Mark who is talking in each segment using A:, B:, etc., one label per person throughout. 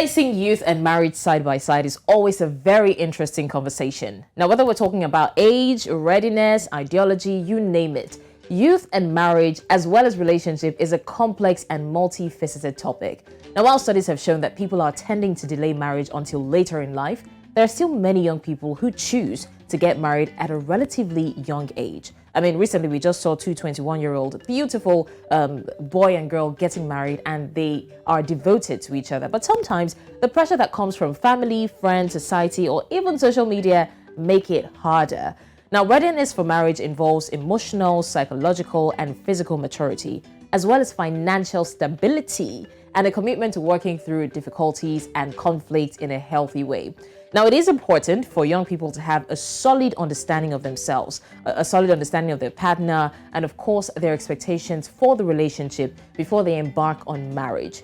A: Placing youth and marriage side by side is always a very interesting conversation. Now, whether we're talking about age, readiness, ideology, you name it, youth and marriage, as well as relationship, is a complex and multi-faceted topic. Now, while studies have shown that people are tending to delay marriage until later in life, there are still many young people who choose to get married at a relatively young age. I mean, recently we just saw two 21-year-old beautiful boy and girl getting married, and they are devoted to each other. But sometimes the pressure that comes from family, friends, society, or even social media make it harder. Now, readiness for marriage involves emotional, psychological, and physical maturity, as well as financial stability and a commitment to working through difficulties and conflict in a healthy way. Now, it is important for young people to have a solid understanding of themselves, a solid understanding of their partner, and of course, their expectations for the relationship before they embark on marriage.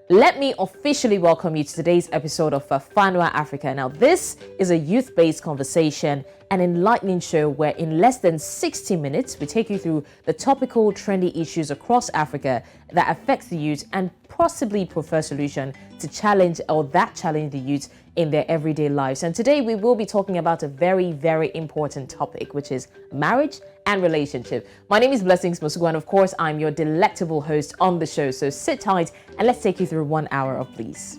A: Let me officially welcome you to today's episode of Fafanua Africa. Now, this is a youth-based conversation, an enlightening show where in less than 60 minutes, we take you through the topical, trendy issues across Africa that affects the youth and possibly prefer solution to challenge the youth in their everyday lives. And today we will be talking about a very, very important topic, which is marriage and relationship. My name is Blessings Mosogu, and of course, I'm your delectable host on the show. So sit tight and let's take you through 1 hour of bliss.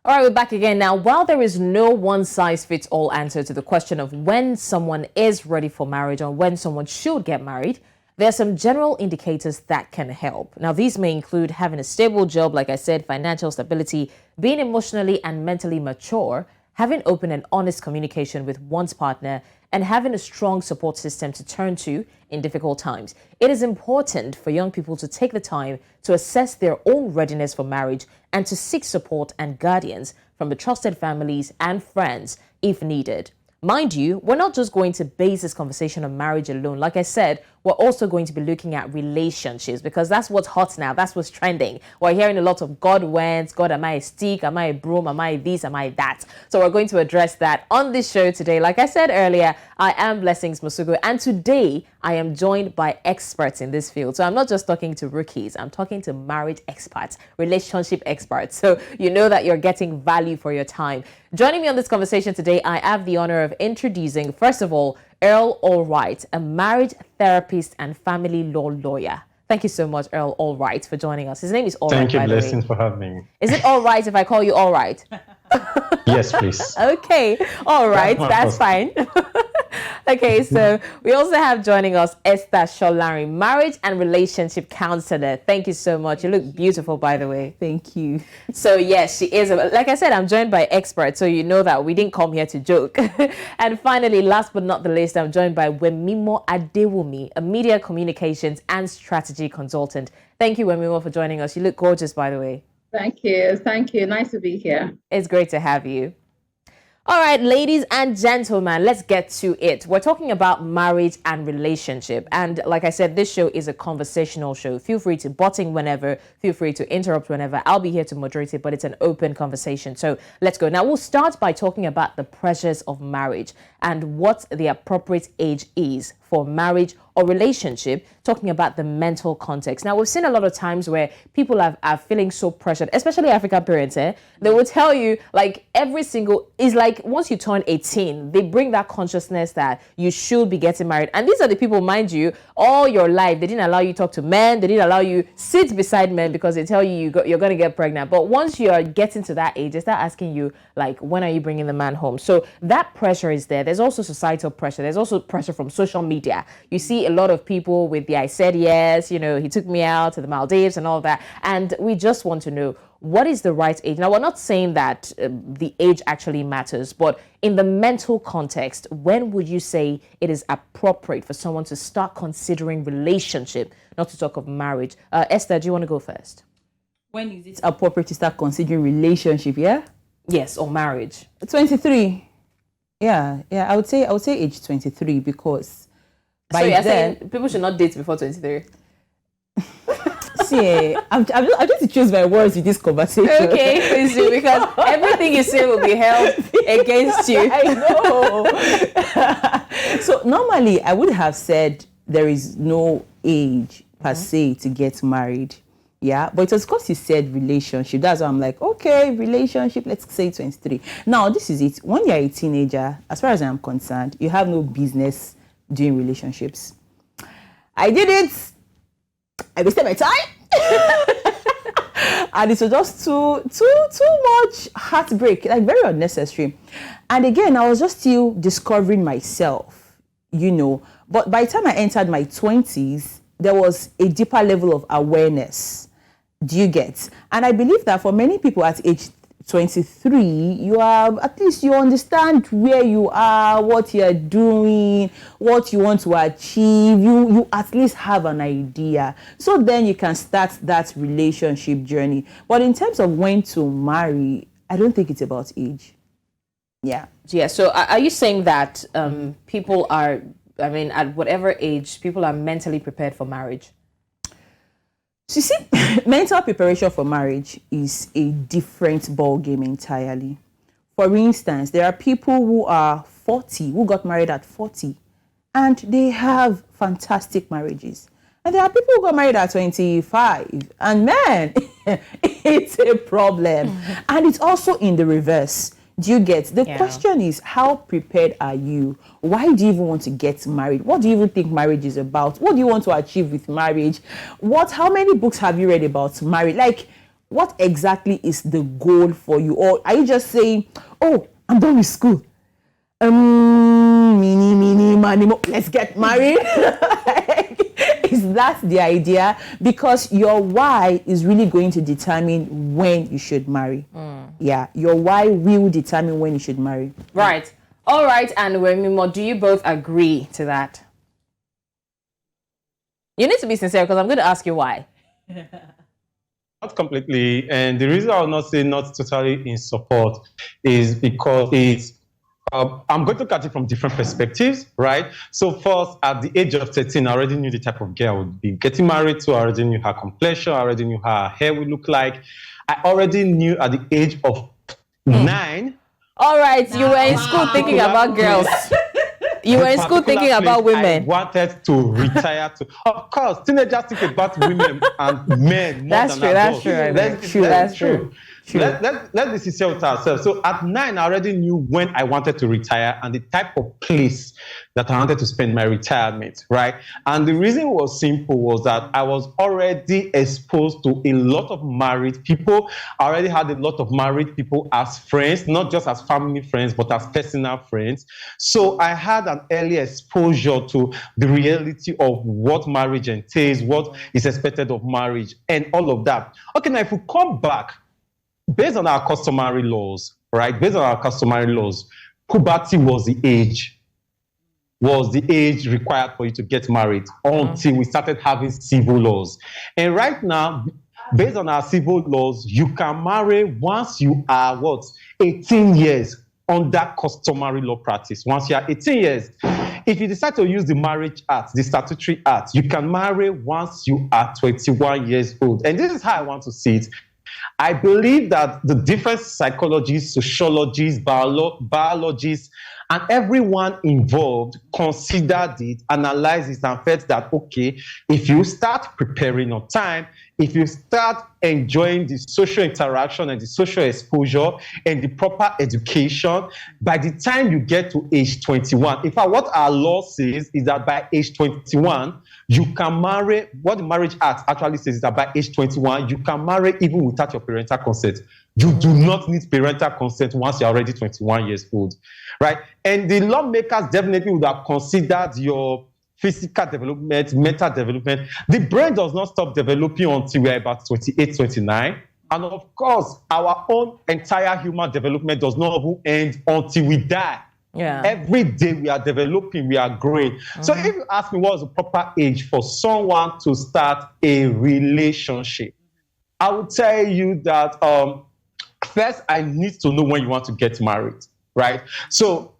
A: All right, we're back again. Now, while there is no one-size-fits-all answer to the question of when someone is ready for marriage or when someone should get married, there are some general indicators that can help. Now, these may include having a stable job, like I said, financial stability, being emotionally and mentally mature, having open and honest communication with one's partner, and having a strong support system to turn to in difficult times. It is important for young people to take the time to assess their own readiness for marriage and to seek support and guidance from the trusted families and friends if needed. Mind you, we're not just going to base this conversation on marriage alone. Like I said, we're also going to be looking at relationships because that's what's hot now. That's what's trending. We're hearing a lot of God went, God, am I a stick? Am I a broom? Am I this? Am I that? So we're going to address that on this show today. Like I said earlier, I am Blessings Mosogu, and today I am joined by experts in this field. So I'm not just talking to rookies. I'm talking to marriage experts, relationship experts. So you know that you're getting value for your time. Joining me on this conversation today, I have the honor of introducing, first of all, Earl Alright, a marriage therapist and family law lawyer. Thank you so much, Earl Alright, for joining us. His name is Alright.
B: Thank you, Blessings, for having me.
A: Is it all right if I call you Alright?
B: Yes, please.
A: Okay, all right, that's fine. Okay, so we also have joining us Esther Solarin, marriage and relationship counselor. Thank you so much. You look beautiful, by the way.
C: Thank you.
A: So yes, she is. Like I said, I'm joined by experts, so you know that we didn't come here to joke. And finally, last but not the least, I'm joined by Wemimo Adewunmi, a media communications and strategy consultant. Thank you, Wemimo, for joining us. You look gorgeous, by the way.
D: Thank you. Thank you. Nice to be here.
A: It's great to have you. All right, ladies and gentlemen, let's get to it. We're talking about marriage and relationship. And like I said, this show is a conversational show. Feel free to butt in whenever. Feel free to interrupt whenever. I'll be here to moderate it, but it's an open conversation. So let's go. Now, we'll start by talking about the pressures of marriage and what the appropriate age is for marriage or relationship, talking about the mental context. Now, we've seen a lot of times where people are feeling so pressured, especially African parents, they will tell you, like, once you turn 18, they bring that consciousness that you should be getting married. And these are the people, mind you, all your life, they didn't allow you to talk to men, they didn't allow you sit beside men because they tell you you're going to get pregnant. But once you are getting to that age, they start asking you, like, when are you bringing the man home? So that pressure is there. There's also societal pressure. There's also pressure from social media. You see a lot of people with the I said yes, he took me out to the Maldives and all that. And we just want to know, what is the right age? Now, we're not saying that the age actually matters, but in the mental context, when would you say it is appropriate for someone to start considering relationship, not to talk of marriage? Esther, do you want to go first?
C: When is it appropriate to start considering relationship, yeah?
A: Yes, or marriage.
C: 23. Yeah, I would say age 23 because
A: by so you're then saying people should not date before 23.
C: See, I'm just to choose my words with this conversation.
A: Okay, please do, because everything you say will be held against you.
C: I know. So normally I would have said there is no age per se to get married. Yeah, but it was because you said relationship. That's why I'm like, okay, relationship, let's say 23. Now, this is it. When you're a teenager, as far as I'm concerned, you have no business doing relationships. I did it. I wasted my time. And it was just too much heartbreak, like very unnecessary. And again, I was just still discovering myself, you know. But by the time I entered my 20s, there was a deeper level of awareness. Do you get? And I believe that for many people at age 23, you are, at least you understand where you are, what you're doing, what you want to achieve. You at least have an idea. So then you can start that relationship journey. But in terms of when to marry, I don't think it's about age. Yeah.
A: Yeah. So are you saying that people are, I mean, at whatever age, people are mentally prepared for marriage?
C: So you see, mental preparation for marriage is a different ball game entirely. For instance, there are people who are 40, who got married at 40, and they have fantastic marriages. And there are people who got married at 25, and man, it's a problem. And it's also in the reverse. Do you get? The question is, how prepared are you? Why do you even want to get married? What do you even think marriage is about? What do you want to achieve with marriage? How many books have you read about marriage? Like, what exactly is the goal for you? Or are you just saying, oh, I'm done with school. Let's get married. Is that the idea? Because your why is really going to determine when you should marry. Yeah, your why will determine when you should marry.
A: Right. All right, and Wemimo, do you both agree to that? You need to be sincere because I'm going to ask you why.
B: Not completely. And the reason I will not say not totally in support is because it's I'm going to catch it from different perspectives, right? So first, at the age of 13, I already knew the type of girl I would be getting married to. I already knew her complexion. I already knew how her hair would look like. I already knew at the age of 9.
A: All right, you were in school thinking about girls. You were in school thinking about women.
B: I wanted to retire to. Of course, teenagers think about women and men more
A: that's
B: than
A: true,
B: adults.
A: That's true.
B: Let's be sincere with ourselves. So at 9, I already knew when I wanted to retire and the type of place that I wanted to spend my retirement, right? And the reason was simple, was that I was already exposed to a lot of married people. I already had a lot of married people as friends, not just as family friends, but as personal friends. So I had an early exposure to the reality of what marriage entails, what is expected of marriage, and all of that. Okay, now if we come back, based on our customary laws, right? Based on our customary laws, puberty was the age required for you to get married until we started having civil laws. And right now, based on our civil laws, you can marry once you are 18 years under customary law practice. Once you are 18 years, if you decide to use the Marriage Act, the statutory act, you can marry once you are 21 years old. And this is how I want to see it. I believe that the different psychologists, sociologists, biologists, and everyone involved considered it, analyzed it, and felt that, okay, if you start preparing on time, if you start enjoying the social interaction and the social exposure and the proper education, by the time you get to age 21, in fact, what our law says is that by age 21, you can marry. What the Marriage Act actually says is that by age 21, you can marry even without your parental consent. You do not need parental consent once you're already 21 years old, right? And the lawmakers definitely would have considered your physical development, mental development. The brain does not stop developing until we're about 28, 29. And of course, our own entire human development does not even end until we die.
A: Yeah.
B: Every day we are developing, we are growing. So if you ask me what's the proper age for someone to start a relationship, I would tell you that first, I need to know when you want to get married, right? So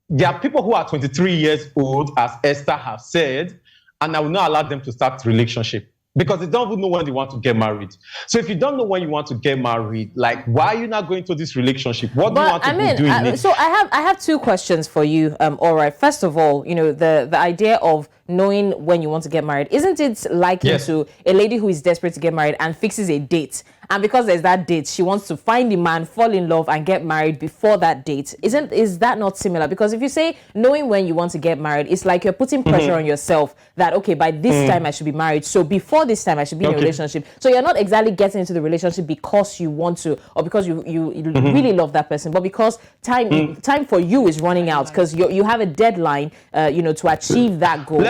B: there are people who are 23 years old, as Esther has said, and I will not allow them to start relationship. because they don't even know when they want to get married. So if you don't know when you want to get married, like, why are you not going to this relationship? What do you want to be doing it?
A: So I have two questions for you. All right. First of all, you know, the idea of knowing when you want to get married, isn't it likened to a lady who is desperate to get married and fixes a date? And because there's that date, she wants to find the man, fall in love, and get married before that date. Is that not similar? Because if you say knowing when you want to get married, it's like you're putting pressure on yourself that, okay, by this time I should be married. So before this time I should be in a relationship. So you're not exactly getting into the relationship because you want to, or because you really love that person, but because time for you is running out, because you have a deadline, to achieve that goal.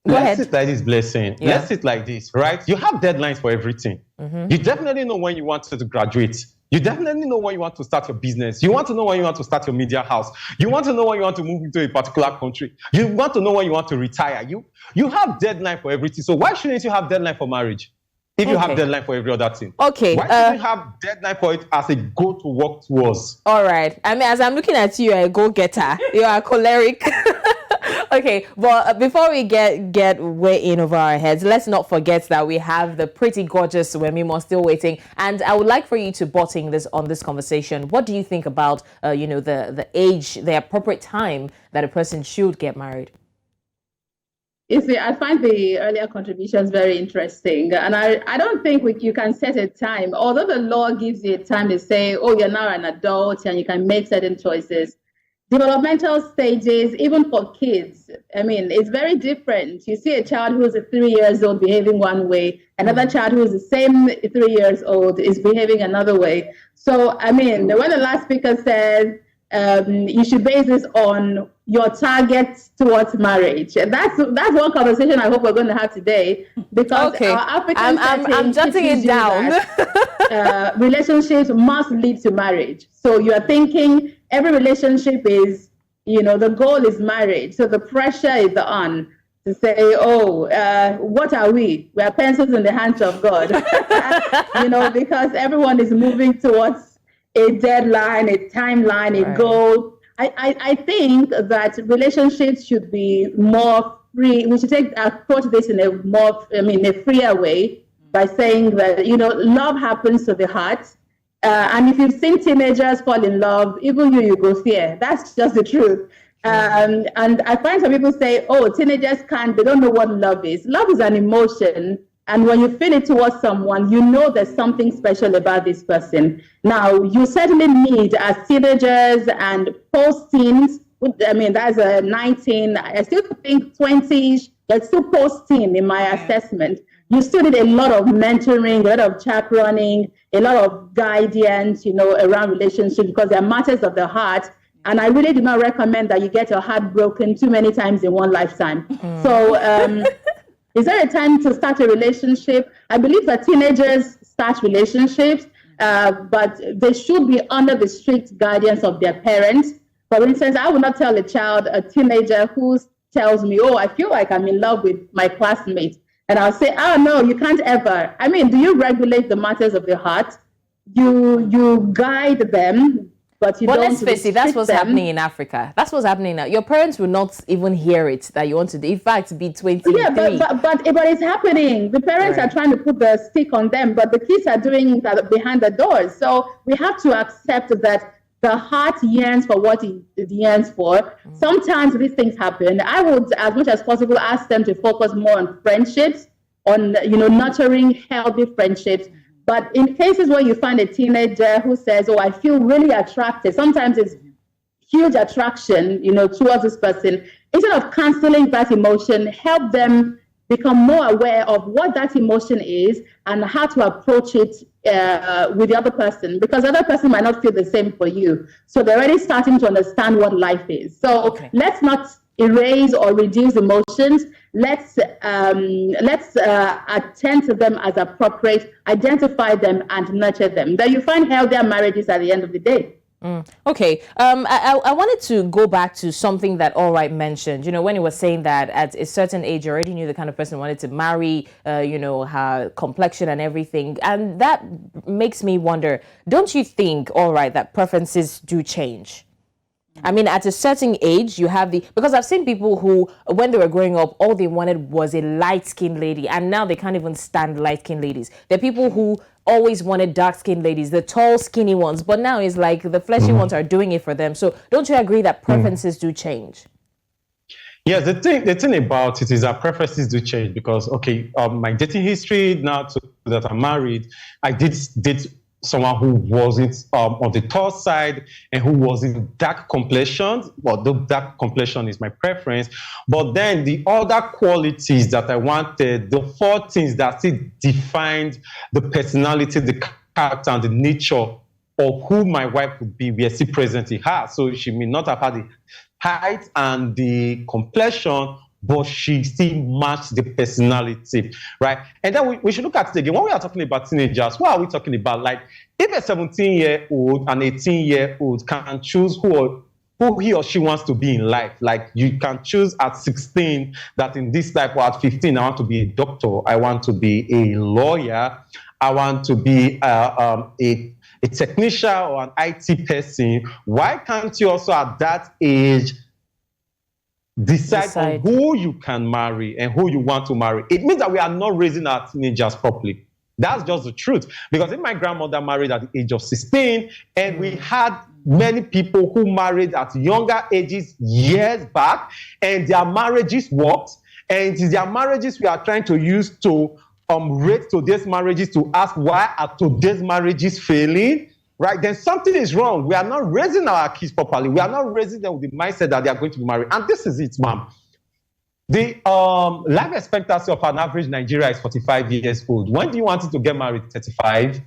B: Let's sit like this, Blessing. Yeah. Let's sit like this, right? You have deadlines for everything. You definitely know when you want to graduate. You definitely know when you want to start your business. You want to know when you want to start your media house. You want to know when you want to move into a particular country. You want to know when you want to retire. You have deadline for everything. So why shouldn't you have deadline for marriage if you have deadline for every other thing?
A: Okay.
B: Why shouldn't you have deadline for it as a goal to work towards?
A: All right. I mean, as I'm looking at you, you're a go-getter. You are choleric. Okay, but before we get way in over our heads, let's not forget that we have the pretty gorgeous Wemimo still waiting, and I would like for you to butt in on this conversation. What do you think about the age, the appropriate time that a person should get married?
D: You see, I find the earlier contributions very interesting, and I don't think you can set a time. Although the law gives you a time to say, oh, you're now an adult and you can make certain choices. Developmental stages, even for kids, I mean, it's very different. You see a child who's 3 years old behaving one way, another child who's the same 3 years old is behaving another way. So, I mean, when the last speaker says you should base this on your targets towards marriage, that's one conversation I hope we're going to have today, because our African
A: I'm jotting it down.
D: Relationships must lead to marriage. So you are thinking every relationship is, the goal is marriage. So the pressure is on to say, what are we? We are pencils in the hands of God, because everyone is moving towards a deadline, a timeline, a goal. I think that relationships should be more free. We should approach this in a freer way, by saying that, love happens to the heart. And if you've seen teenagers fall in love, even you go fear. That's just the truth. And I find some people say, teenagers they don't know what love is. Love is an emotion. And when you feel it towards someone, you know there's something special about this person. Now, you certainly need, as teenagers and post-teens, that's 19, I still think 20-ish, that's still post-teen in my assessment. You still need a lot of mentoring, a lot of chaperoning, a lot of guidance, around relationships, because they're matters of the heart. And I really do not recommend that you get your heart broken too many times in one lifetime. So is there a time to start a relationship? I believe that teenagers start relationships, but they should be under the strict guidance of their parents. For instance, I will not tell a teenager who tells me, I feel like I'm in love with my classmate. And I'll say, no, you can't ever. I mean, do you regulate the matters of the heart? You guide them, but you don't.
A: But let's face it, that's what's happening in Africa. That's what's happening now. Your parents will not even hear it that you want to do. In fact, be 23.
D: Yeah, but it's happening. The parents are trying to put the stick on them, but the kids are doing that behind the doors. So we have to accept that the heart yearns for what it yearns for. Sometimes these things happen. I would, as much as possible, ask them to focus more on friendships, on nurturing healthy friendships. But in cases where you find a teenager who says, I feel really attracted, sometimes it's huge attraction, towards this person. Instead of canceling that emotion, help them become more aware of what that emotion is and how to approach it with the other person, because the other person might not feel the same for you. So they're already starting to understand what life is. So let's not erase or reduce emotions. Let's attend to them as appropriate, identify them and nurture them. Then you find healthier marriages at the end of the day.
A: Okay. I wanted to go back to something that All Right mentioned, when he was saying that at a certain age, you already knew the kind of person wanted to marry, her complexion and everything. And that makes me wonder, don't you think, All Right, that preferences do change? I mean, at a certain age, you have because I've seen people who, when they were growing up, all they wanted was a light-skinned lady, and now they can't even stand light-skinned ladies. There are people who always wanted dark-skinned ladies, the tall, skinny ones, but now it's like the fleshy ones are doing it for them. So don't you agree that preferences do change?
B: Yes, the thing about it is that preferences do change because, okay, my dating history now that I'm married, I did date someone who wasn't on the tall side and who was in dark complexion. Well, the dark complexion is my preference. But then the other qualities that I wanted, the 4 things that still defined the personality, the character, and the nature of who my wife would be, were still present in her. So she may not have had the height and the complexion, but she still matched the personality, right? And then we should look at it again. When we are talking about teenagers, what are we talking about? Like, if a 17-year-old and 18-year-old can choose who he or she wants to be in life, like you can choose at 16 that in this life, or at 15, I want to be a doctor, I want to be a lawyer, I want to be a technician or an IT person. Why can't you also at that age decide on who you can marry and who you want to marry? It means that we are not raising our teenagers properly. That's just the truth. Because if my grandmother married at the age of 16, and we had many people who married at younger ages years back, and their marriages worked, and it is their marriages we are trying to use to rate today's marriages, to ask why are today's marriages failing, right? Then something is wrong. We are not raising our kids properly. We are not raising them with the mindset that they are going to be married. And this is it, ma'am. The life expectancy of an average Nigeria is 45 years old. When do you want to get married? 35?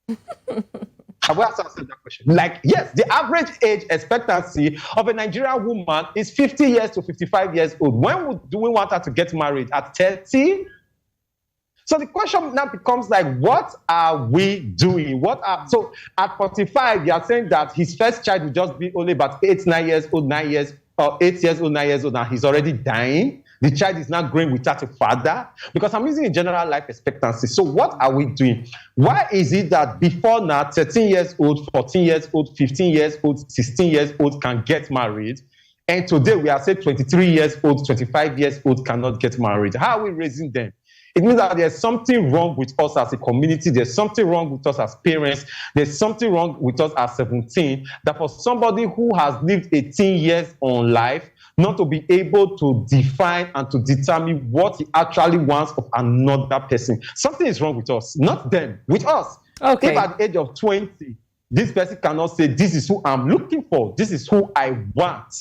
B: Have we answered that question? Like, yes, the average age expectancy of a Nigerian woman is 50 years to 55 years old. When do we want her to get married? At 30? So the question now becomes like, what are we doing? So at 45, you are saying that his first child will just be only about 8 years old, 9 years old, and he's already dying. The child is not growing without a father, because I'm using a general life expectancy. So what are we doing? Why is it that before now, 13 years old, 14 years old, 15 years old, 16 years old can get married, and today we are saying 23 years old, 25 years old cannot get married? How are we raising them? It means that there's something wrong with us as a community. There's something wrong with us as parents. There's something wrong with us as 17. That for somebody who has lived 18 years on life, not to be able to define and to determine what he actually wants of another person. Something is wrong with us, not them, with us.
A: Okay.
B: If at the age of 20, this person cannot say, this is who I'm looking for, this is who I want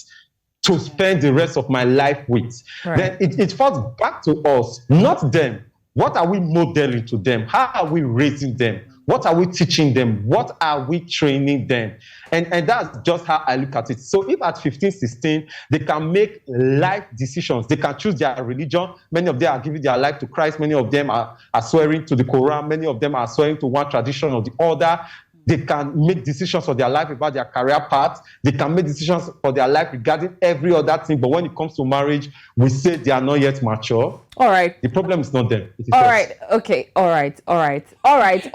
B: to spend the rest of my life with, then it falls back to us, not them. What are we modeling to them? How are we raising them? What are we teaching them? What are we training them? And that's just how I look at it. So if at 15, 16, they can make life decisions, they can choose their religion. Many of them are giving their life to Christ. Many of them are swearing to the Quran. Many of them are swearing to one tradition or the other. They can make decisions for their life about their career path. They can make decisions for their life regarding every other thing. But when it comes to marriage, we say they are not yet mature.
A: All right.
B: The problem is not them. It is
A: all
B: us.
A: Right. Okay. All right. All right. All right.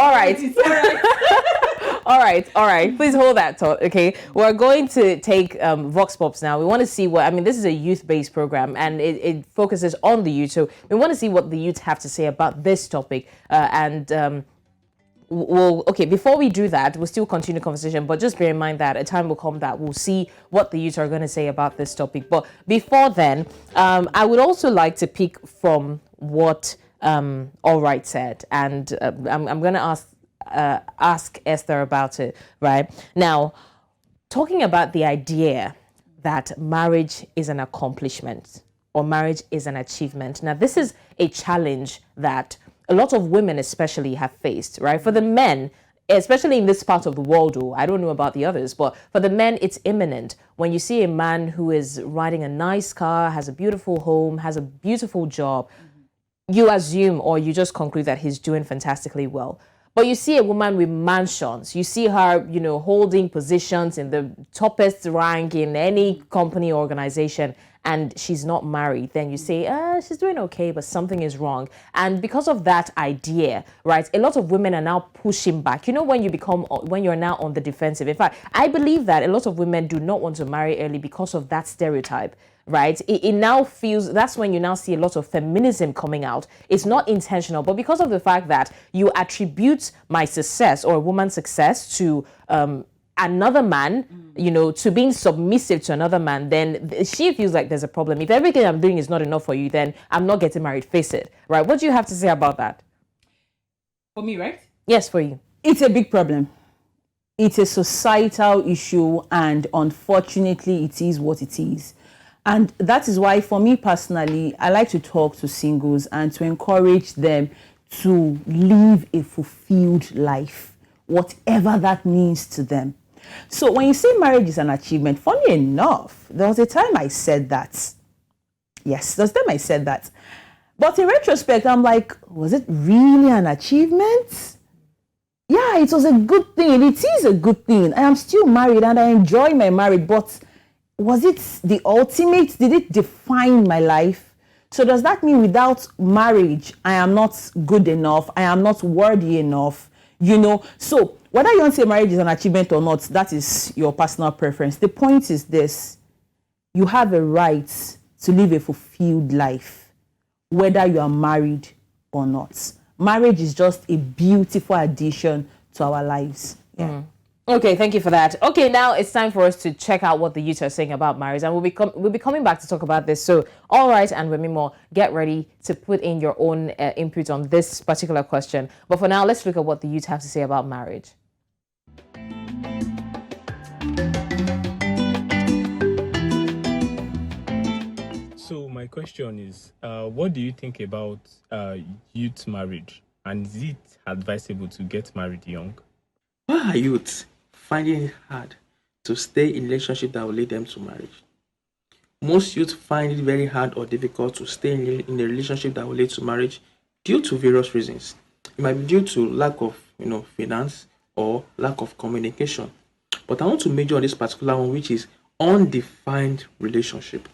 A: Please hold that thought. Okay. We're going to take Vox Pops now. We want to see this is a youth-based program, and it focuses on the youth. So we want to see what the youth have to say about this topic. Before we do that, we'll still continue the conversation, but just bear in mind that a time will come that we'll see what the youth are going to say about this topic. But before then, I would also like to pick from what Alright said, and I'm going to ask Esther about it, right? Now, talking about the idea that marriage is an accomplishment or marriage is an achievement. Now, this is a challenge that a lot of women especially have faced, right? For the men, especially in this part of the world, I don't know about the others, but for the men, it's imminent. When you see a man who is riding a nice car, has a beautiful home, has a beautiful job, you assume or you just conclude that he's doing fantastically well. But you see a woman with mansions, you see her, holding positions in the toppest rank in any company or organization, and she's not married, then you say, she's doing okay, but something is wrong. And because of that idea, right, a lot of women are now pushing back. You know, when you're now on the defensive. In fact, I believe that a lot of women do not want to marry early because of that stereotype. Right, it now feels, that's when you now see a lot of feminism coming out. It's not intentional, but because of the fact that you attribute my success or a woman's success to another man, you know, to being submissive to another man, then she feels like there's a problem. If everything I'm doing is not enough for you, then I'm not getting married. Face it, right? What do you have to say about that?
C: For me, right?
A: Yes, for you.
C: It's a big problem. It's a societal issue, and unfortunately, it is what it is. And that is why, for me personally, I like to talk to singles and to encourage them to live a fulfilled life, whatever that means to them. So when you say marriage is an achievement, funny enough, there was a time I said that. Yes, there was a time I said that. But in retrospect, I'm like, was it really an achievement? Yeah, it was a good thing. It is a good thing. I am still married and I enjoy my marriage, but was it the ultimate? Did it define my life? So does that mean without marriage, I am not good enough? I am not worthy enough? You know, so whether you want to say marriage is an achievement or not, that is your personal preference. The point is this: you have a right to live a fulfilled life, whether you are married or not. Marriage is just a beautiful addition to our lives. Yeah.
A: Okay, thank you for that. Okay, now it's time for us to check out what the youth are saying about marriage, and we'll be coming back to talk about this. So, all right, and Wemimo, get ready to put in your own input on this particular question. But for now, let's look at what the youth have to say about marriage.
E: So my question is, what do you think about youth marriage, and is it advisable to get married young?
F: Why are youths finding it hard to stay in a relationship that will lead them to marriage? Most youth find it very hard or difficult to stay in a relationship that will lead to marriage due to various reasons. It might be due to lack of, finance or lack of communication. But I want to major on this particular one, which is undefined relationship.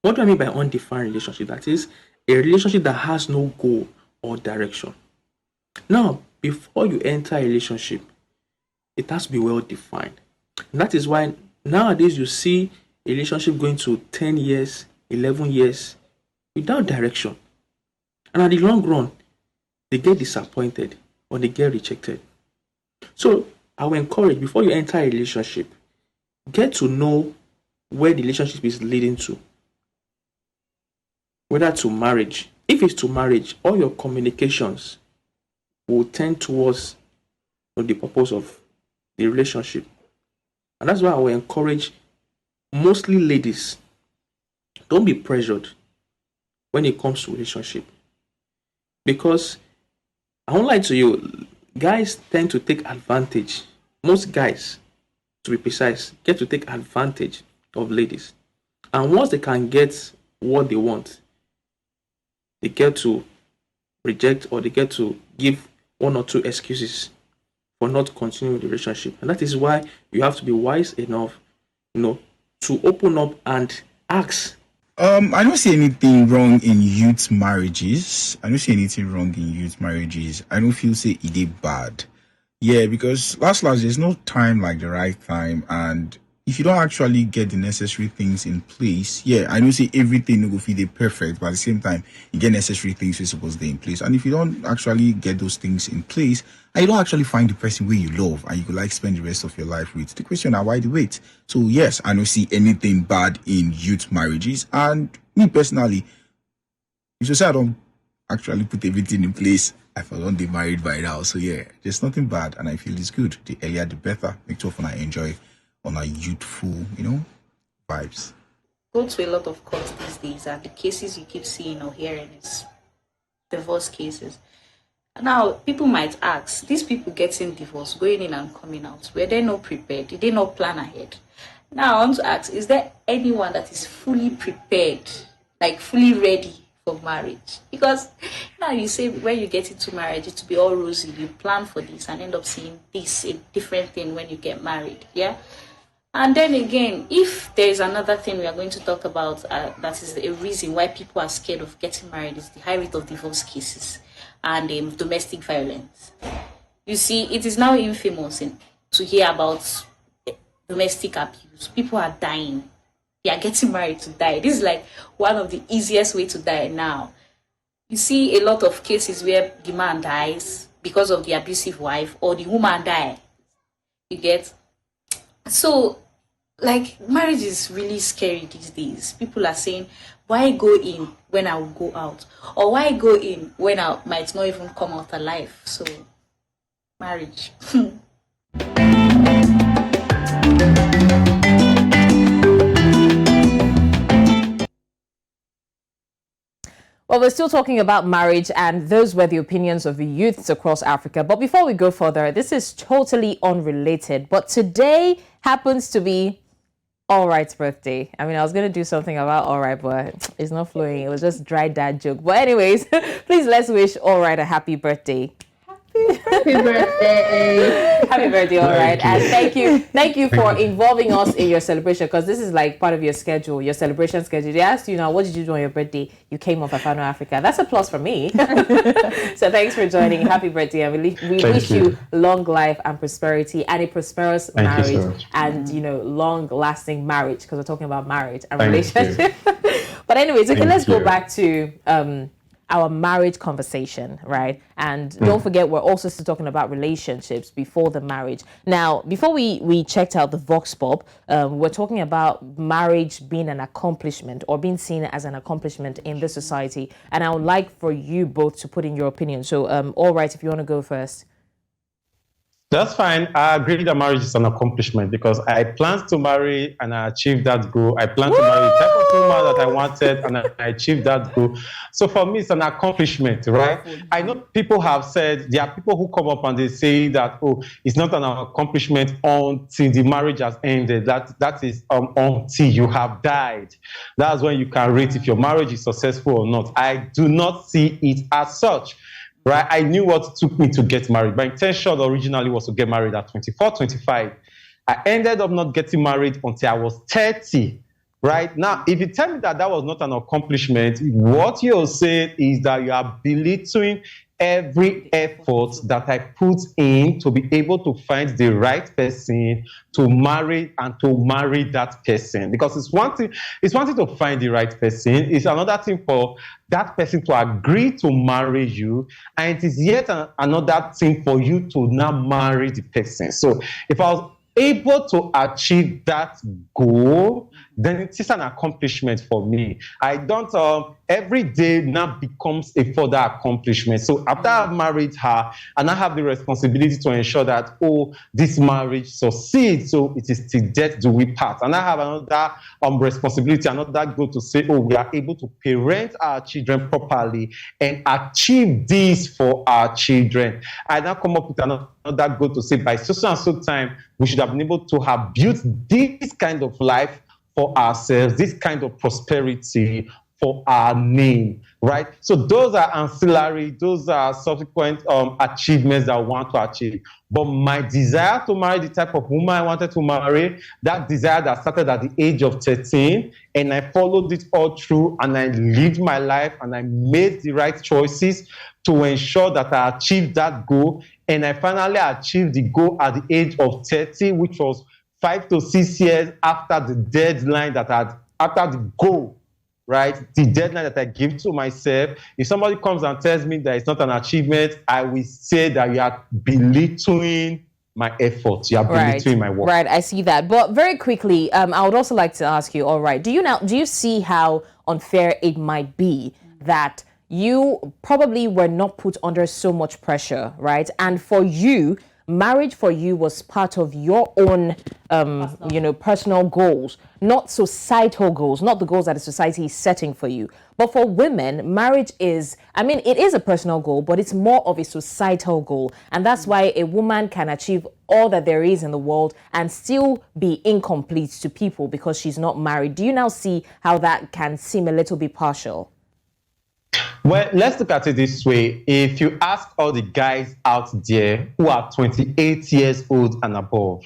F: What do I mean by undefined relationship? That is a relationship that has no goal or direction. Now, before you enter a relationship, it has to be well defined. And that is why nowadays you see a relationship going to 10 years, 11 years without direction. And at the long run, they get disappointed or they get rejected. So I will encourage, before you enter a relationship, get to know where the relationship is leading to. Whether to marriage. If it's to marriage, all your communications will tend towards the purpose of the relationship. And that's why I will encourage mostly ladies, don't be pressured when it comes to relationship. Because I won't lie to you, guys tend to take advantage. Most guys, to be precise, get to take advantage of ladies. And once they can get what they want, they get to reject or they get to give one or two excuses for not continuing the relationship. And that is why you have to be wise enough, to open up and ask.
G: I don't see anything wrong in youth marriages. I don't feel say it is bad. Yeah, because last, there's no time like the right time. And if you don't actually get the necessary things in place, yeah, I don't say everything will feel perfect, but at the same time, you get necessary things you're supposed to be in place. And if you don't actually get those things in place, and you don't actually find the person where you love and you could spend the rest of your life with, the question is why the wait? So yes, I don't see anything bad in youth marriages. And me personally, if you say I don't actually put everything in place, I don't be married by now. So yeah, there's nothing bad, and I feel it's good. The earlier the better. Make sure I enjoy on our youthful, vibes.
H: Go to a lot of courts these days, and the cases you keep seeing or hearing is divorce cases. Now, people might ask, these people getting divorced, going in and coming out, were they not prepared? Did they not plan ahead? Now, I want to ask, is there anyone that is fully prepared, fully ready for marriage? Because now you say when you get into marriage, it to be all rosy. You plan for this and end up seeing this, a different thing when you get married. Yeah. And then again, if there is another thing we are going to talk about that is a reason why people are scared of getting married is the high rate of divorce cases and domestic violence. You see, it is now infamous to hear about domestic abuse. People are dying. They are getting married to die. This is like one of the easiest way to die now. You see a lot of cases where the man dies because of the abusive wife, or the woman die. You get? So, like, marriage is really scary these days. People are saying, why go in when I will go out? Or why go in when I might not even come out alive? So, marriage.
A: Well, we're still talking about marriage, and those were the opinions of the youths across Africa. But before we go further, this is totally unrelated. But today happens to be All Right's birthday. I mean, I was going to do something about All Right, but it's not flowing. It was just dry dad joke. But anyways, please let's wish All Right a happy birthday.
D: Happy birthday.
A: Happy birthday, All Right. And thank you for involving us in your celebration, because this is like part of your schedule, your celebration schedule. They asked you now, what did you do on your birthday? You came on Fafanua Africa. That's a plus for me. So thanks for joining. Happy birthday. And we wish you long life and prosperity and a prosperous marriage and, long lasting marriage, because we're talking about marriage and relationship. But anyways, okay, let's go back to our marriage conversation, right? And don't forget, we're also still talking about relationships before the marriage. Now, before we checked out the Vox Pop, we're talking about marriage being an accomplishment, or being seen as an accomplishment in this society. And I would like for you both to put in your opinion. So, All Right, if you want to go first.
B: That's fine. I agree that marriage is an accomplishment, because I planned to marry and I achieved that goal. I planned to marry the type of woman that I wanted and I achieved that goal. So for me, it's an accomplishment, right? I know people have said, there are people who come up and they say that, oh, it's not an accomplishment until the marriage has ended. That is until you have died. That's when you can rate if your marriage is successful or not. I do not see it as such. Right, I knew what took me to get married. My intention originally was to get married at 24, 25. I ended up not getting married until I was 30. Right now, if you tell me that was not an accomplishment, what you're saying is that you are belittling every effort that I put in to be able to find the right person to marry and to marry that person. Because it's one thing to find the right person. It's another thing for that person to agree to marry you. And it is yet another thing for you to now marry the person. So if I was able to achieve that goal, then it is an accomplishment for me. I don't, every day now becomes a further accomplishment. So after I've married her, and I have the responsibility to ensure that, oh, this marriage succeeds, so it is till death do we part. And I have another responsibility, another goal to say, oh, we are able to parent our children properly and achieve this for our children. I now come up with another goal to say, by so and so time, we should have been able to have built this kind of life for ourselves, this kind of prosperity for our name, right? So those are ancillary, those are subsequent achievements that I want to achieve. But my desire to marry the type of woman I wanted to marry, that desire that started at the age of 13, and I followed it all through, and I lived my life, and I made the right choices to ensure that I achieved that goal. And I finally achieved the goal at the age of 30, which was 5 to 6 years after the deadline after the goal, right? The deadline that I give to myself. If somebody comes and tells me that it's not an achievement, I will say that you are belittling my efforts. You are belittling my work.
A: Right, I see that. But very quickly, I would also like to ask you, All Right, do you see how unfair it might be that you probably were not put under so much pressure, right? And for you, marriage for you was part of your own, personal goals, not societal goals, not the goals that the society is setting for you. But for women, marriage is, it is a personal goal, but it's more of a societal goal. And that's why a woman can achieve all that there is in the world and still be incomplete to people because she's not married. Do you now see how that can seem a little bit partial?
B: Well, let's look at it this way. If you ask all the guys out there who are 28 years old and above,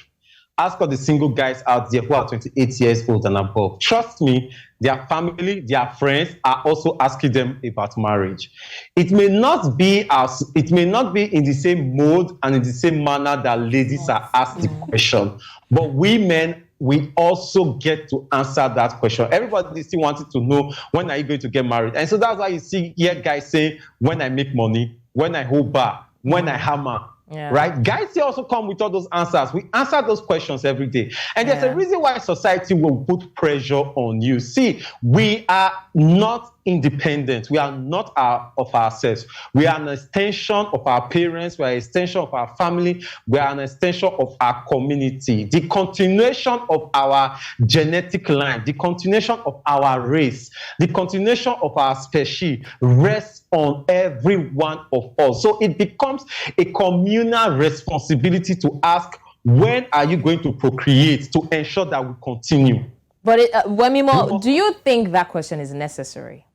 B: ask all the single guys out there who are 28 years old and above. Trust me, their family, their friends are also asking them about marriage. It may not be in the same mode and in the same manner that ladies are asked the question, but women, we also get to answer that question. Everybody still wanted to know, when are you going to get married? And so that's why you see here guys saying, when I make money, when I hold back, when I hammer.
A: Yeah.
B: Right? Guys here also come with all those answers. We answer those questions every day. And there's a reason why society will put pressure on you. See, we are not independent. We are not of ourselves. We are an extension of our parents. We are an extension of our family. We are an extension of our community. The continuation of our genetic line, the continuation of our race, the continuation of our species rests on every one of us. So it becomes a communal responsibility to ask, when are you going to procreate to ensure that we continue?
A: But Wemimo, do you think that question is necessary?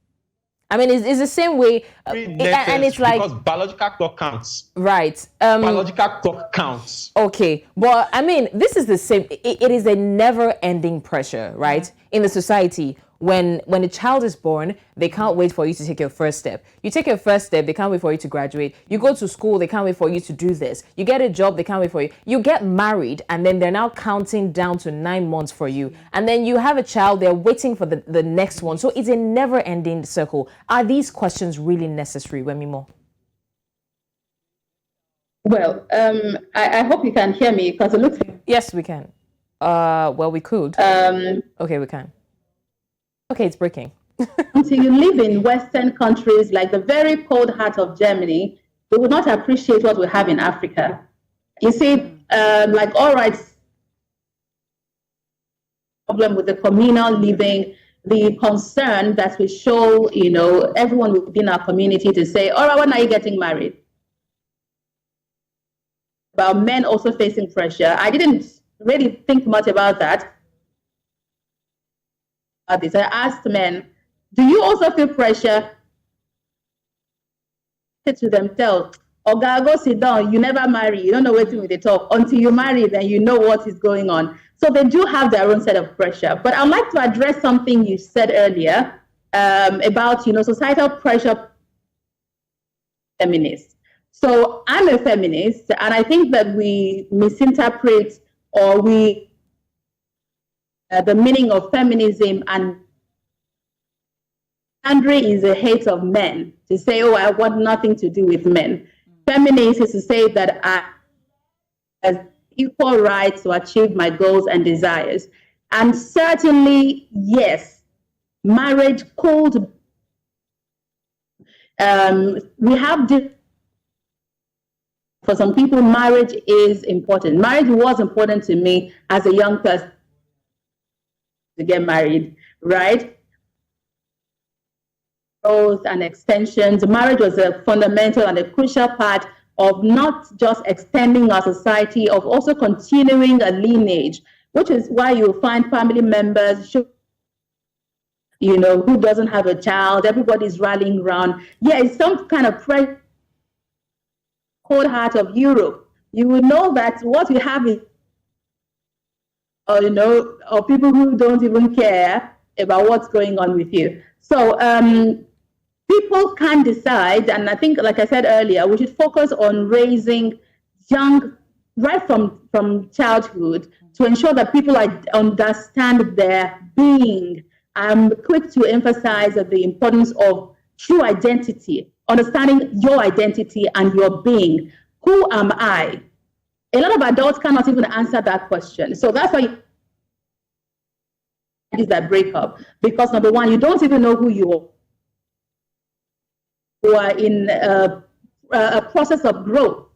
A: I mean, it's the same way, and it's like,
B: because biological clock counts.
A: Right.
B: Biological clock counts.
A: Okay, but I mean, this is the same. It is a never-ending pressure, right? In the society, when a child is born, they can't wait for you to take your first step. You take your first step, they can't wait for you to graduate. You go to school, they can't wait for you to do this. You get a job, they can't wait for you. You get married, and then they're now counting down to 9 months for you. And then you have a child, they're waiting for the next one. So it's a never-ending circle. Are these questions really necessary, Wemimo?
D: Well, I hope you can hear me, because it looks...
A: Yes, we can. Well, we could. Okay, we can. Okay, it's breaking.
D: Until you live in Western countries like the very cold heart of Germany, we would not appreciate what we have in Africa. You see, like Alright, problem with the communal living, the concern that we show, everyone within our community to say, all right, when are you getting married? About men also facing pressure. I didn't really think much about that. I asked men, do you also feel pressure? To themselves, Oga, go sit down, you never marry, you don't know what to talk. Until you marry, then you know what is going on. So they do have their own set of pressure. But I'd like to address something you said earlier about, societal pressure feminists. So I'm a feminist, and I think that we misinterpret or the meaning of feminism, and Andre is a hate of men, to say, oh, I want nothing to do with men. Feminist is to say that I have equal rights to achieve my goals and desires. And certainly, yes, marriage could, we have for some people, marriage is important. Marriage was important to me as a young person to get married, right? Growth and extensions. Marriage was a fundamental and a crucial part of not just extending our society, of also continuing a lineage, which is why you'll find family members, who doesn't have a child, everybody's rallying around. Yeah, it's some kind of cold heart of Europe. You will know that what we have is or people who don't even care about what's going on with you. So people can decide, and I think, like I said earlier, we should focus on raising young, right from childhood, to ensure that people understand their being. I'm quick to emphasize the importance of true identity, understanding your identity and your being. Who am I? A lot of adults cannot even answer that question. So that's why is that breakup. Because number one, you don't even know who you are. You are in a process of growth.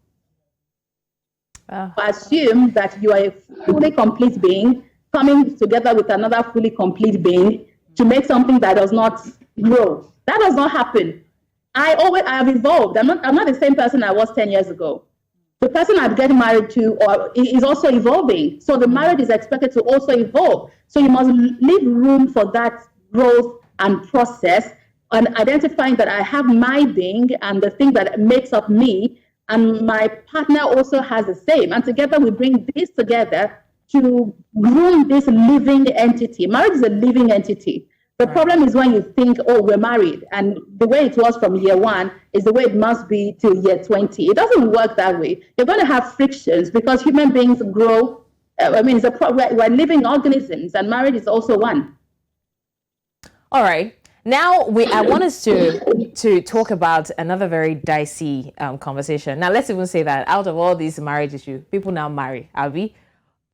D: Assume that you are a fully complete being coming together with another fully complete being to make something that does not grow. That does not happen. I have evolved. I'm not the same person I was 10 years ago. The person I'm getting married to is also evolving. So the marriage is expected to also evolve. So you must leave room for that growth and process, and identifying that I have my being and the thing that makes up me, and my partner also has the same. And together we bring this together to groom this living entity. Marriage is a living entity. The problem is when you think, oh, we're married, and the way it was from year 1 is the way it must be till year 20. It doesn't work that way. You're going to have frictions because human beings grow. We're living organisms, and marriage is also one.
A: All right. Now I want us to talk about another very dicey conversation. Now let's even say that out of all these marriage issues, people now marry, Abi.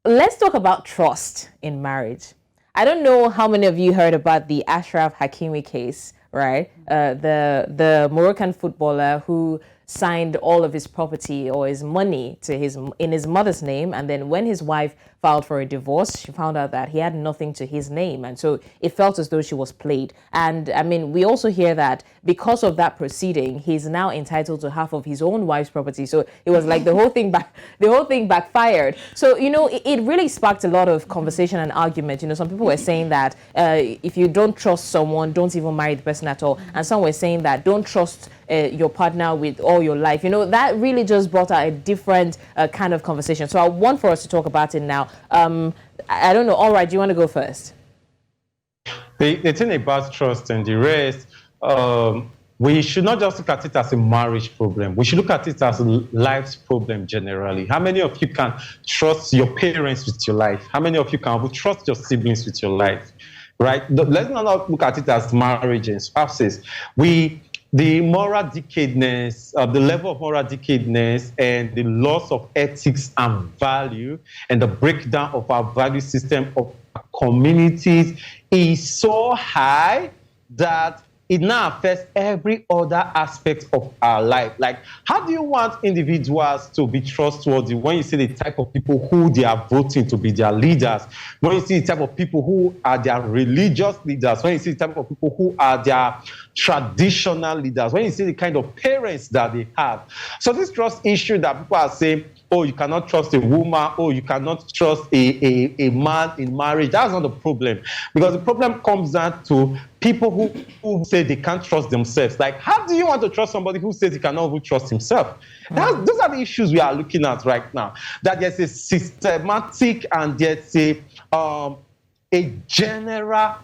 A: Let's talk about trust in marriage. I don't know how many of you heard about the Ashraf Hakimi case, right? The Moroccan footballer who signed all of his property or his money in his mother's name, and then when his wife filed for a divorce, she found out that he had nothing to his name, and so it felt as though she was played. And I mean, we also hear that because of that proceeding, he's now entitled to half of his own wife's property. So it was like the whole thing backfired. So it really sparked a lot of conversation and argument. Some people were saying that if you don't trust someone, don't even marry the person at all, and some were saying that don't trust your partner with all your life. That really just brought out a different kind of conversation. So I want for us to talk about it now. I don't know. All right, do you want to go first?
B: The thing about trust and the rest, we should not just look at it as a marriage problem. We should look at it as a life's problem generally. How many of you can trust your parents with your life? How many of you can trust your siblings with your life? Right? Let's not look at it as marriage and spouses. The moral decadness, the level of moral decadness and the loss of ethics and value and the breakdown of our value system of our communities is so high that it now affects every other aspect of our life. Like, how do you want individuals to be trustworthy when you see the type of people who they are voting to be their leaders, when you see the type of people who are their religious leaders, when you see the type of people who are their traditional leaders, when you see the kind of parents that they have? So this trust issue that people are saying, oh, you cannot trust a woman, oh, you cannot trust a man in marriage, that's not the problem. Because the problem comes down to people who say they can't trust themselves. Like, how do you want to trust somebody who says he cannot even trust himself? Those are the issues we are looking at right now. That there's a systematic and there's a general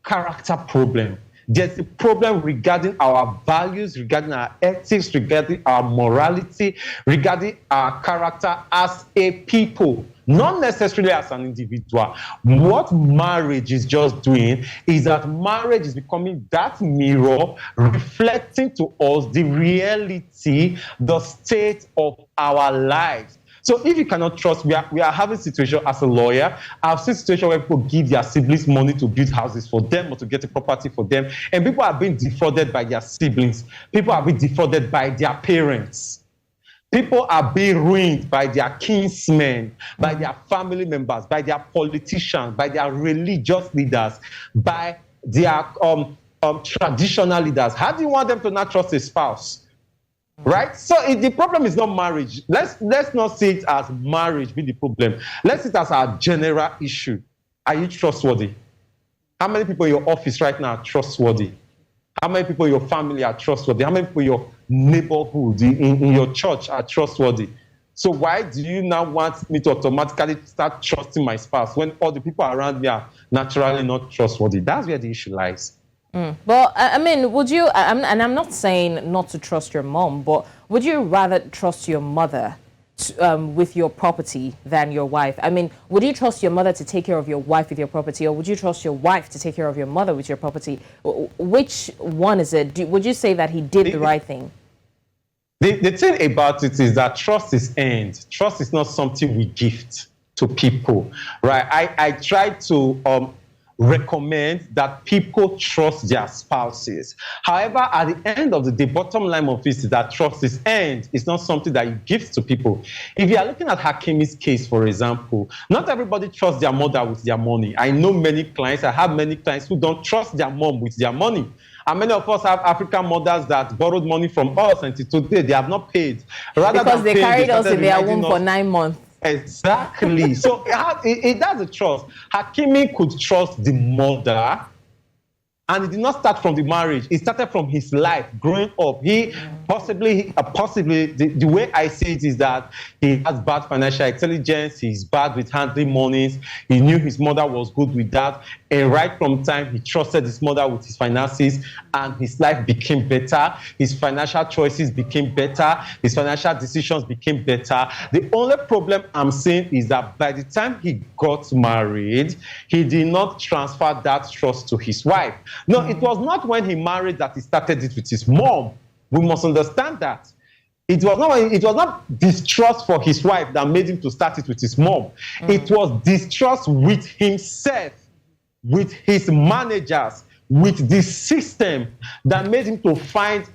B: character problem. There's a problem regarding our values, regarding our ethics, regarding our morality, regarding our character as a people, not necessarily as an individual. What marriage is just doing is that marriage is becoming that mirror reflecting to us the reality, the state of our lives. So if you cannot trust, we are having a situation as a lawyer. I've seen situations where people give their siblings money to build houses for them or to get a property for them, and people are being defrauded by their siblings. People are being defrauded by their parents. People are being ruined by their kinsmen, by their family members, by their politicians, by their religious leaders, by their traditional leaders. How do you want them to not trust a spouse? Right? So the problem is not marriage. Let's not see it as marriage being the problem. Let's see it as our general issue. Are you trustworthy? How many people in your office right now are trustworthy? How many people in your family are trustworthy? How many people in your neighborhood, in your church are trustworthy? So why do you now want me to automatically start trusting my spouse when all the people around me are naturally not trustworthy? That's where the issue lies.
A: Well, I mean, would you, and I'm not saying not to trust your mom, but would you rather trust your mother with your property than your wife? I mean, would you trust your mother to take care of your wife with your property, or would you trust your wife to take care of your mother with your property? Which one is it? Would you say that he did the right thing?
B: The thing about it is that trust is earned. Trust is not something we gift to people, right? I try to recommend that people trust their spouses. However, at the end of the day, bottom line of it is that trust is earned. It's not something that you give to people. If you are looking at Hakimi's case, for example, not everybody trusts their mother with their money. I know many clients, I have many clients who don't trust their mom with their money. And many of us have African mothers that borrowed money from us, and today they have not paid.
A: Rather because they carried us in their womb for 9 months.
B: Exactly. So it does a trust. Hakimi could trust the mother And it did not start from the marriage. It started from his life growing up. He possibly, the way I see it is that he has bad financial intelligence. He's bad with handling monies. He knew his mother was good with that. And right from time, he trusted his mother with his finances, and his life became better. His financial choices became better. His financial decisions became better. The only problem I'm seeing is that by the time he got married, he did not transfer that trust to his wife. No, it was not when he married that he started it with his mom. We must understand that. It was not distrust for his wife that made him to start it with his mom. It was distrust with himself, with his managers, with the system that made him to find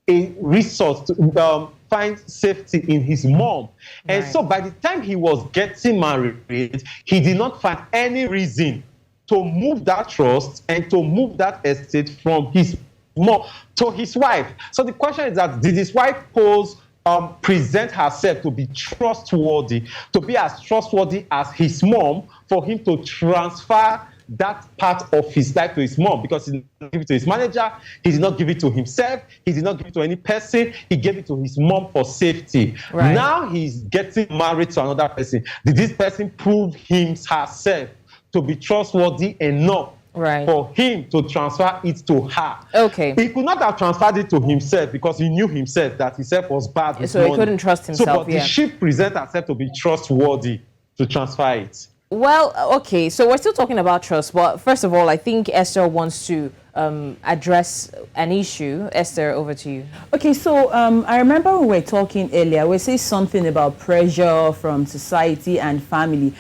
B: a resource to find safety in his mom. And so by the time he was getting married, he did not find any reason to move that trust and to move that estate from his mom to his wife. So the question is that, did his wife present herself to be trustworthy, to be as trustworthy as his mom, for him to transfer that part of his life to his mom? Because he did not give it to his manager, he did not give it to himself, he did not give it to any person, he gave it to his mom for safety. Right. Now he's getting married to another person. Did this person prove herself to be trustworthy enough for him to transfer it to her?
A: Okay.
B: He could not have transferred it to himself because he knew himself that himself was bad with
A: money. He couldn't trust himself.
B: So, but did she present herself to be trustworthy to transfer it?
A: Well, okay, so we're still talking about trust, but first of all, I think Esther wants to address an issue. Esther, over to you.
C: Okay, so I remember we were talking earlier, we said something about pressure from society and family.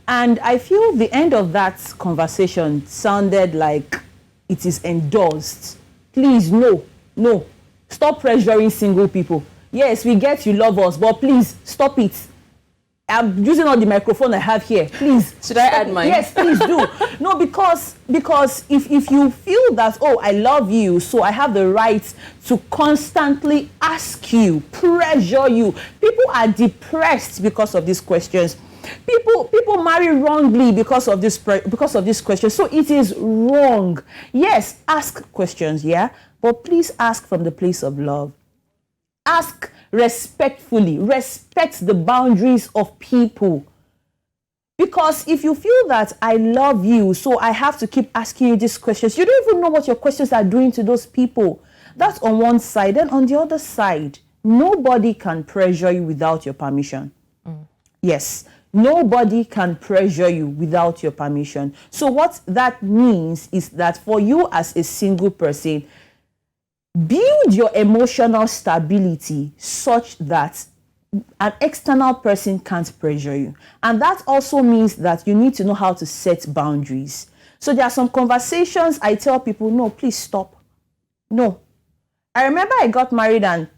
C: And I feel the end of that conversation sounded like it is endorsed. Please, no. Stop pressuring single people. Yes, we get you love us, but please stop it. I'm using all the microphone I have here. Please.
A: Should I add mine?
C: Yes, please do. No, because if you feel that, oh, I love you, so I have the right to constantly ask you, pressure you. People are depressed because of these questions. People marry wrongly because of this question. So it is wrong. Yes, ask questions, yeah, but please ask from the place of love. Ask respectfully. Respect the boundaries of people. Because if you feel that I love you, so I have to keep asking you these questions, you don't even know what your questions are doing to those people. That's on one side. Then on the other side, nobody can pressure you without your permission. Yes. Nobody can pressure you without your permission. So what that means is that for you as a single person, build your emotional stability such that an external person can't pressure you. And that also means that you need to know how to set boundaries. So there are some conversations I tell people, no, please stop. No. I remember I got married, and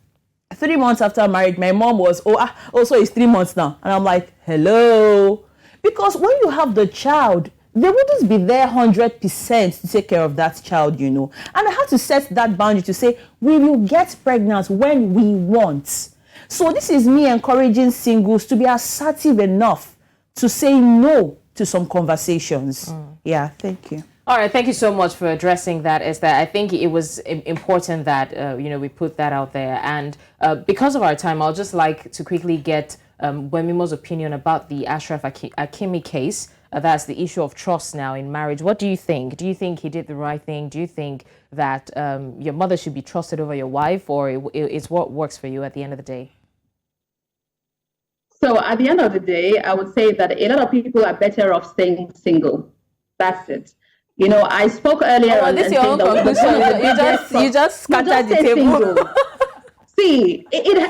C: 3 months after marriage, my mom was, so it's 3 months now. And I'm like, hello. Because when you have the child, they wouldn't be there 100% to take care of that child, you know. And I had to set that boundary to say, we will get pregnant when we want. So this is me encouraging singles to be assertive enough to say no to some conversations. Yeah, thank you.
A: All right, thank you so much for addressing that, Esther. I think it was important that, we put that out there. And because of our time, I'll just like to quickly get Wemimo's opinion about the Ashraf Hakimi case. That's the issue of trust now in marriage. What do you think? Do you think he did the right thing? Do you think that your mother should be trusted over your wife, or it's what works for you at the end of the day?
D: So at the end of the day, I would say that a lot of people are better off staying single. That's it. I spoke earlier on.
A: This is your own conclusion. You just scattered the table.
D: See,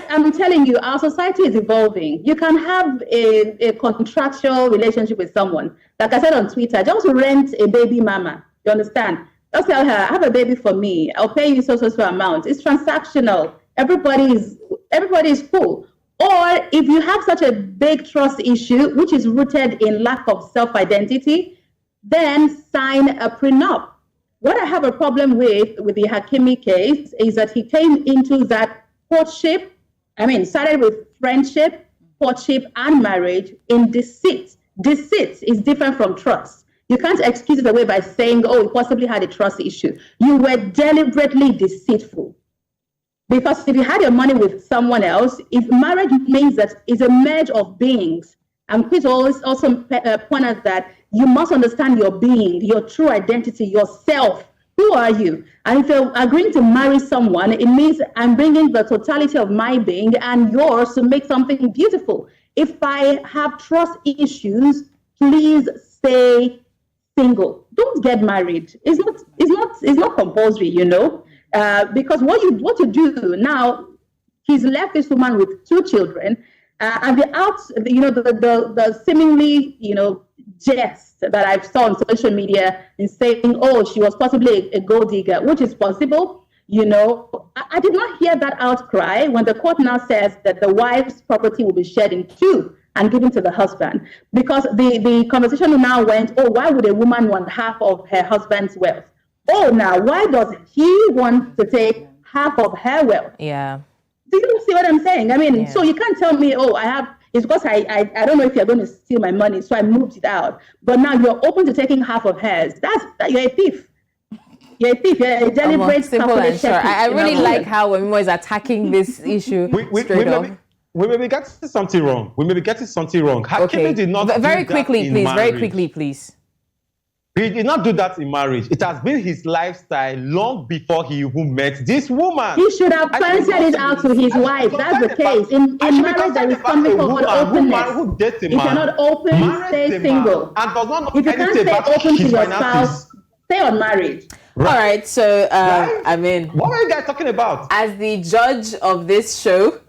D: I'm telling you, our society is evolving. You can have a contractual relationship with someone. Like I said on Twitter, just rent a baby mama. You understand? Just tell her, have a baby for me. I'll pay you so amount. It's transactional. Everybody is cool. Or if you have such a big trust issue, which is rooted in lack of self-identity, then sign a prenup. What I have a problem with the Hakimi case is that he came into that courtship, started with friendship, courtship, and marriage in deceit. Deceit is different from trust. You can't excuse it away by saying, oh, you possibly had a trust issue. You were deliberately deceitful. Because if you had your money with someone else, if marriage means that it's a merge of beings, and Chris always also point out that you must understand your being, your true identity, yourself. Who are you? And if you're agreeing to marry someone, it means I'm bringing the totality of my being and yours to make something beautiful. If I have trust issues, please stay single. Don't get married. It's not compulsory, because what you do now, he's left this woman with 2 children, and the seemingly, jest that I've saw on social media in saying, oh, she was possibly a gold digger, which is possible. I did not hear that outcry when the court now says that the wife's property will be shared in 2 and given to the husband, because the conversation now went, oh, why would a woman want half of her husband's wealth? Oh, now, why does he want to take half of her wealth?
A: Yeah.
D: Do you see what I'm saying? I mean, So you can't tell me, oh, it's because I don't know if you're going to steal my money, so I moved it out. But now you're open to taking half of hers. You're a thief. You're a thief. You're a deliberate,
A: simple and sure. I really like how Wemimo is attacking this issue straight off.
B: We may be getting something wrong.
A: Okay.
B: Did not
A: very quickly, please.
B: He did not do that in marriage. It has been his lifestyle long before he even met this woman.
D: He should have pointed it out to his wife. That's the case. In marriage, there is something called openness. You cannot open, stay single.
B: And does not know
D: if you can't stay open to your spouse, stay unmarried.
A: Right. All right, so
B: what are you guys talking about?
A: As the judge of this show,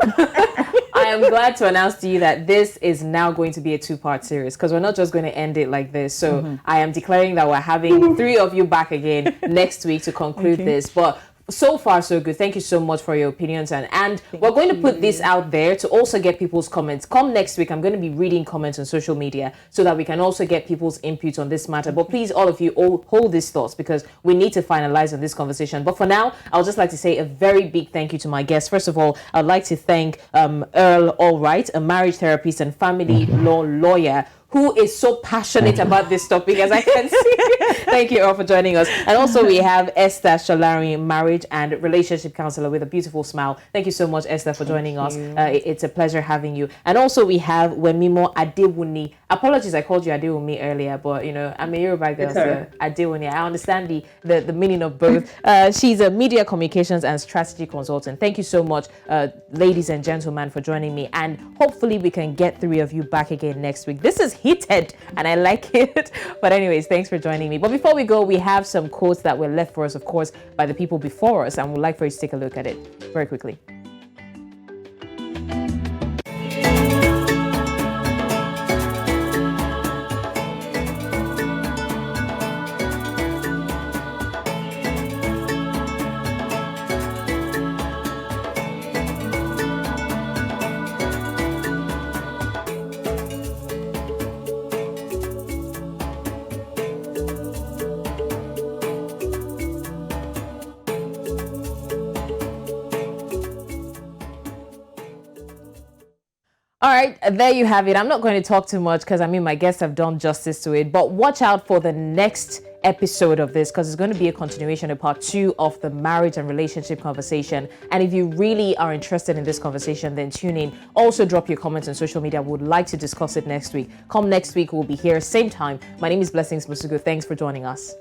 A: I am glad to announce to you that this is now going to be a 2-part series, because we're not just going to end it like this. So I am declaring that we're having 3 of you back again next week to conclude this. But so far, so good. Thank you so much for your opinions. And we're going to put this out there to also get people's comments. Come next week, I'm going to be reading comments on social media so that we can also get people's input on this matter. But please, all of you, hold these thoughts, because we need to finalize on this conversation. But for now, I would just like to say a very big thank you to my guests. First of all, I'd like to thank Earl Alright, a marriage therapist and family law lawyer, who is so passionate about this topic, as I can see. Thank you, Earl, for joining us. And also we have Esther Solarin, marriage and relationship counselor with a beautiful smile. Thank you so much, Esther, for joining us. It's a pleasure having you. And also we have Wemimo Adewunmi. Apologies, I called you Adewunmi earlier, but I'm a Yoruba girl, so Adewunmi. I understand the meaning of both. She's a media communications and strategy consultant. Thank you so much, ladies and gentlemen, for joining me. And hopefully we can get 3 of you back again next week. This is heated and I like it. But anyways, thanks for joining me. But before we go, we have some quotes that were left for us, of course, by the people before us, and we'd like for you to take a look at it very quickly. All right, there you have it. I'm not going to talk too much because my guests have done justice to it, but watch out for the next episode of this, because it's going to be a continuation of part 2 of the marriage and relationship conversation. And if you really are interested in this conversation, then tune in. Also drop your comments on social media. We would like to discuss it next week. Come next week, we'll be here same time. My name is Blessings Mosogu. Thanks for joining us.